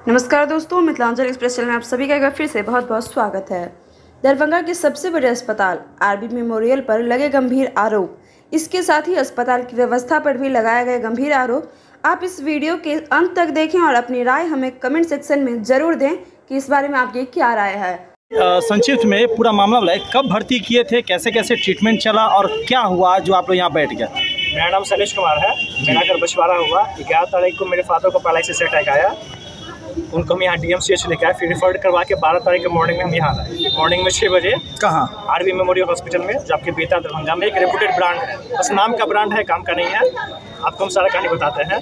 नमस्कार दोस्तों, Mithilanchal express channel में आप सभी का एक बार फिर से बहुत बहुत स्वागत है। दरभंगा के सबसे बड़े अस्पताल आरबी मेमोरियल पर लगे गंभीर आरोप, इसके साथ ही अस्पताल की व्यवस्था पर भी लगाए गए गंभीर आरोप। आप इस वीडियो के अंत तक देखें और अपनी राय हमें कमेंट सेक्शन में जरूर दें कि इस बारे में आपकी क्या राय है। संक्षिप्त में पूरा मामला बताइए, कब भर्ती किए थे, कैसे कैसे ट्रीटमेंट चला और क्या हुआ जो आप लोग यहाँ बैठ गए? मेरा नाम शैलेश कुमार है। मेरा घर बछवाड़ा हुआ। 11 तारीख को मेरे फादर को पैरालिसिस अटैक आया। उनको हम यहाँ DMCH लेके आए, फिर रिफर्ड करवा के 12 तारीख को मॉर्निंग में हम यहाँ आए। मॉर्निंग में 6 बजे कहाँ? आरबी मेमोरियल हॉस्पिटल में, जो आपके बेटा दरभंगा में एक रेपुटेड ब्रांड है। बस नाम का ब्रांड है, काम का नहीं है। आपको हम सारा कहानी बताते हैं।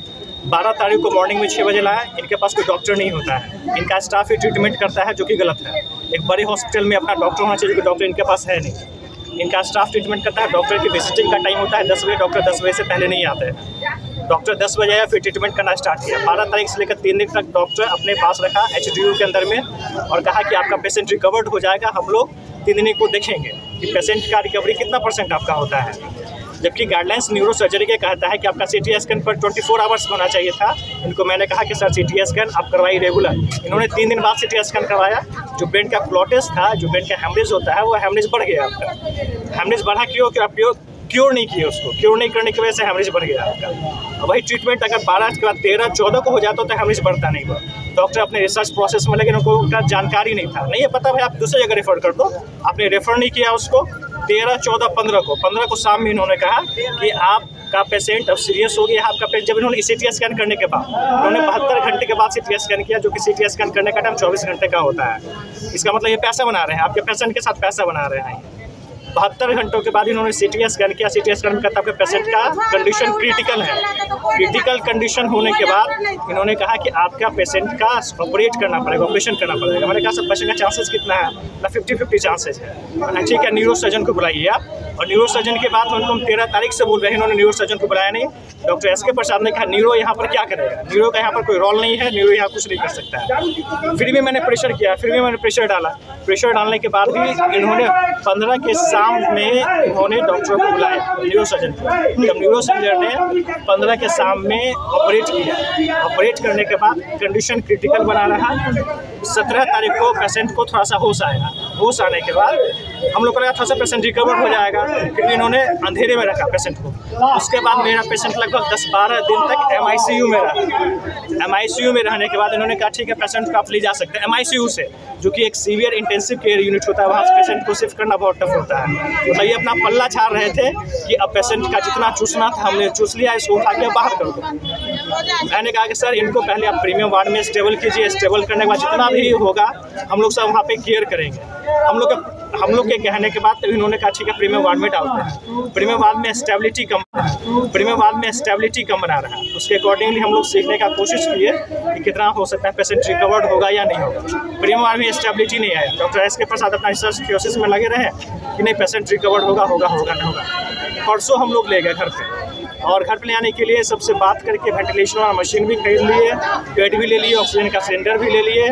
12 तारीख को मॉर्निंग में 6 बजे लाया। इनके पास कोई डॉक्टर नहीं होता है, इनका स्टाफ ही ट्रीटमेंट करता है, जो कि गलत है। एक बड़े हॉस्पिटल में अपना डॉक्टर होना चाहिए, जो कि डॉक्टर इनके पास है नहीं। इनका स्टाफ ट्रीटमेंट करता है। डॉक्टर की विजिटिंग का टाइम होता है 10 बजे। डॉक्टर 10 बजे से पहले नहीं आते हैं। डॉक्टर 10 बजे आया, फिर ट्रीटमेंट करना स्टार्ट किया। 12 तारीख से लेकर 3 दिन तक डॉक्टर अपने पास रखा HDU के अंदर में, और कहा कि आपका पेशेंट रिकवर्ड हो जाएगा, हम लोग 3 दिन को देखेंगे कि पेशेंट का रिकवरी कितना % आपका होता है। जबकि गाइडलाइंस न्यूरो सर्जरी के कहता है कि आपका CT स्कैन पर 24 आवर्स होना चाहिए था। इनको मैंने कहा कि सर CT स्कैन आप करवाइए रेगुलर। इन्होंने 3 दिन बाद CT स्कैन करवाया। जो ब्रेन का क्लॉटेस था, जो ब्रेन का हेमरेज होता है, वो हेमरेज बढ़ गया आपका। हेमरेज बढ़ा क्यों? कि आप क्योर नहीं किए उसको। क्योर नहीं करने की वजह से हेमरेज बढ़ गया आपका। वही ट्रीटमेंट अगर 12 के बाद 13, 14 को हो जाता तो हेमरेज बढ़ता नहीं हुआ। डॉक्टर अपने रिसर्च प्रोसेस में लगे, उनको उनका जानकारी नहीं था। नहीं है पता भाई, आप दूसरी जगह रेफर कर दो। आपने रेफर नहीं किया उसको। 13, 14, 15 को शाम में इन्होंने कहा कि आपका पेशेंट अब सीरियस हो गया। आपका पेशेंट, जब इन्होंने CT स्कैन करने के बाद, उन्होंने 72 घंटे के बाद CT स्कैन किया, जो कि CT स्कैन करने का टाइम 24 घंटे का होता है। इसका मतलब ये पैसा बना रहे हैं, आपके पेशेंट के साथ पैसा बना रहे हैं। 72 घंटों के बाद इन्होंने CT स्कैन किया। CT स्कैन में कहता है आपके पेशेंट का कंडीशन क्रिटिकल है। क्रिटिकल कंडीशन होने के बाद इन्होंने कहा कि आपका पेशेंट का ऑपरेट करना पड़ेगा, ऑपरेशन करना पड़ेगा। मैंने कहा सर पेशेंट का चांसेस कितना है? ना 50-50 चांसेस है। ठीक है, न्यूरो सर्जन को बुलाइए आप। और न्यूरो सर्जन के बाद उनको हम 13 तारीख से बोल रहे हैं, इन्होंने न्यूरो सर्जन को बुलाया नहीं। डॉक्टर SK प्रसाद ने कहा न्यूरो यहाँ पर क्या करेगा, न्यूरो का यहाँ पर कोई रोल नहीं है, न्यूरो यहाँ कुछ नहीं कर सकता है। फिर भी मैंने प्रेशर किया, फिर भी मैंने प्रेशर डाला। प्रेशर डालने के बाद भी इन्होंने 15 के शाम में इन्होंने डॉक्टरों को बुलाया, न्यूरो सर्जन को। जब न्यूरो सर्जन ने 15 के शाम में ऑपरेट किया, ऑपरेट करने के बाद कंडीशन क्रिटिकल बना रहा। 17 तारीख को पेशेंट को थोड़ा सा होश आया। होश आने के बाद हम लोग को लगा थोड़ा सा पेशेंट रिकवर हो जाएगा, फिर भी इन्होंने अंधेरे में रखा पेशेंट को। उसके बाद मेरा पेशेंट लगभग 10-12 दिन तक MICU में रहा। MICU में रहने के बाद इन्होंने कहा ठीक है, पेशेंट को आप ले जा सकते हैं MICU से, जो कि एक सीवियर इंटेंसिव केयर यूनिट होता है। वहाँ से पेशेंट को शिफ्ट करना बहुत टफ होता है। तो ये अपना पल्ला झाड़ रहे थे कि अब पेशेंट का जितना चूसना था हमने चूस लिया, इसको उठा के बाहर कर दो। मैंने कहा कि सर इनको पहले आप प्रीमियम वार्ड में स्टेबल कीजिए। स्टेबल करने के बाद जितना भी होगा हम लोग सब वहाँ पे केयर करेंगे। हम लोग के कहने के बाद तभी इन्होंने कहा ठीक है, प्रीमियम वार्ड में डालते हैं। प्रीमियम वार्ड में स्टेबिलिटी कम बना रहा है। उसके अकॉर्डिंगली हम लोग सीखने का कोशिश किए कि कितना हो सकता है पेशेंट रिकवर्ड होगा या नहीं होगा। प्रीमियम वार्ड में स्टेबिलिटी नहीं आया। डॉक्टर SK प्रसाद अपना रिसर्च थ्योसिस में लगे रहे कि नहीं पेशेंट रिकवर्ड होगा नहीं होगा। परसों हम लोग ले गए घर पे, और घर पे ले आने के लिए सबसे बात करके वेंटिलेशन वाला मशीन भी खरीद लिए, बेड भी ले लिए, ऑक्सीजन का सिलेंडर भी ले लिए,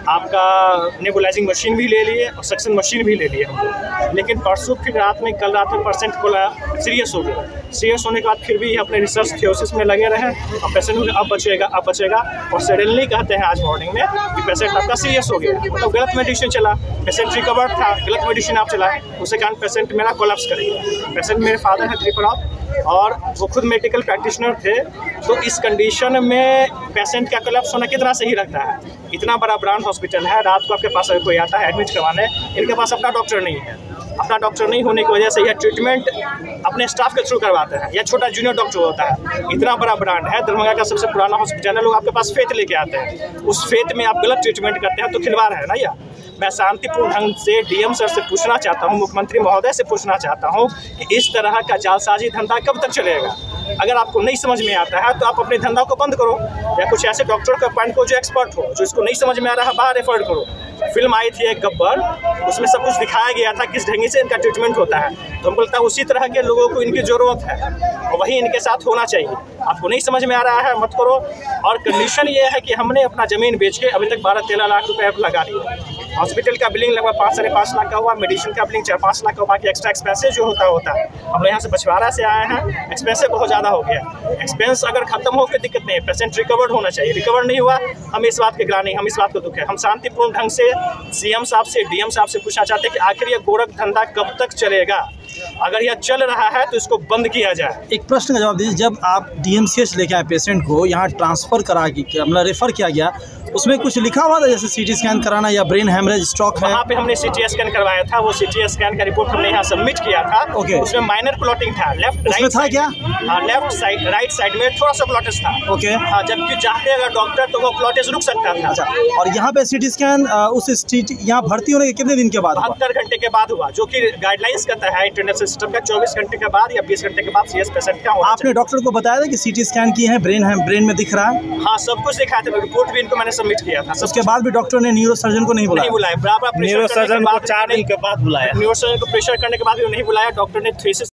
आपका नेबुलाइजिंग मशीन भी ले लिए और सक्शन मशीन भी ले लिए हम लोग। लेकिन परसों फिर कल रात में पेशेंट को सीरियस हो गया। सीरियस होने के बाद फिर भी अपने रिसर्च थ्योसिस में लगे रहे और पेशेंट अब बचेगा और सडनली कहते हैं आज मॉर्निंग में कि पेशेंट आपका सीरियस हो गया। मतलब गलत मेडिसिन चला, पेशेंट रिकवर्ड था, गलत मेडिसिन आप चलाए, उसके कारण पेशेंट मेरा कोलैप्स करेगा। पेशेंट मेरे फादर है त्रिपुरा, और वो खुद मेडिकल प्रैक्टिशनर थे। तो इस कंडीशन में पेशेंट का कोलैप्स होना कितना सही लगता है? इतना बड़ा ब्रांड हॉस्पिटल है, रात को आपके पास अगर कोई आता है एडमिट करवाने, इनके पास अपना डॉक्टर नहीं है। अपना डॉक्टर नहीं होने की वजह से यह ट्रीटमेंट अपने स्टाफ के थ्रू करवाते हैं, या छोटा जूनियर डॉक्टर होता है। इतना बड़ा ब्रांड है, दरभंगा का सबसे पुराना हॉस्पिटल है। लोग आपके पास फेथ लेके आते हैं, उस फेथ में आप गलत ट्रीटमेंट करते हैं तो खिलवाड़ है ना। या मैं शांतिपूर्ण ढंग से DM सर से पूछना चाहता हूँ, मुख्यमंत्री महोदय से पूछना चाहता हूँ कि इस तरह का जालसाजी धंधा कब तक चलेगा? अगर आपको नहीं समझ में आता है तो आप अपने धंधा को बंद करो, या कुछ ऐसे डॉक्टर को अपॉइंट करो जो एक्सपर्ट हो। जो इसको नहीं समझ में आ रहा है बाहर रेफर करो। फिल्म आई थी एक गब्बर, उसमें सब कुछ दिखाया गया था किस ढंग से इनका ट्रीटमेंट होता है। तो हमको लगता है उसी तरह के लोगों को इनकी ज़रूरत है और वही इनके साथ होना चाहिए। आपको नहीं समझ में आ रहा है मत करो। और कंडीशन ये है कि हमने अपना ज़मीन बेच के अभी तक 12-13 लाख रुपए लगा दिए हॉस्पिटल का बिलिंग लगभग 5 साढ़े 5 लाख का हुआ, मेडिसिन का बिलिंग 4-5 लाख का, बाकी एक्स्ट्रा एक्सपेंसेस जो होता है। हम लोग यहाँ से बछवाड़ा से आए हैं, एक्सपेंसेस बहुत ज़्यादा हो गया। एक्सपेंस अगर खत्म हो फिर दिक्कत नहीं है, पेशेंट रिकवर्ड होना चाहिए। रिकवर नहीं हुआ, हम इस बात के ग्लानि, हम इस बात को दुख है। हम शांतिपूर्ण ढंग से सीएम साहब से, डीएम साहब से पूछना चाहते हैं कि आखिर ये गोरख धंधा कब तक चलेगा? अगर यह चल रहा है तो इसको बंद किया जाए। एक प्रश्न का जवाब दीजिए, जब आप डीएमसीएच लेके आए पेशेंट को, यहाँ ट्रांसफ़र करा के मतलब रेफ़र किया गया, उसमें कुछ लिखा हुआ था जैसे सीटी स्कैन कराना या ब्रेन हेमरेज स्ट्रोक है? वहाँ पे हमने सीटी स्कैन करवाया था, वो सीटी स्कैन का रिपोर्ट हमने यहाँ सबमिट किया था। ओके। उसमें माइनर क्लॉटिंग था, लेफ्ट राइट साइड में थोड़ा सा क्लॉटेज था। ओके। हाँ, जबकि चाहते अगर डॉक्टर तो वो क्लॉटेज रुक सकता था। अच्छा, और यहाँ पे सीटी स्कैन यहाँ भर्ती होने के कितने दिन के बाद हुआ? 72 घंटे के बाद हुआ, जो कि गाइडलाइंस कहता है इंटरनेशनल सिस्टम का 24 घंटे के बाद या 20 घंटे के बाद सीएस पेशेंट का होना चाहिए। आपने डॉक्टर को बताया था कि सीटी स्कैन किए हैं, ब्रेन में दिख रहा है? हाँ, सब कुछ दिखाया था, रिपोर्ट भी इनको मैंने सबमिट किया था। उसके बाद भी डॉक्टर ने न्यूरो सर्जन को नहीं बुलाया? बराबर न्यूरो सर्जन को 4 दिन के बाद बुलाया। न्यूरो सर्जन को प्रेशर करने के बाद भी नहीं बुलाया। डॉक्टर ने थ्रेसिस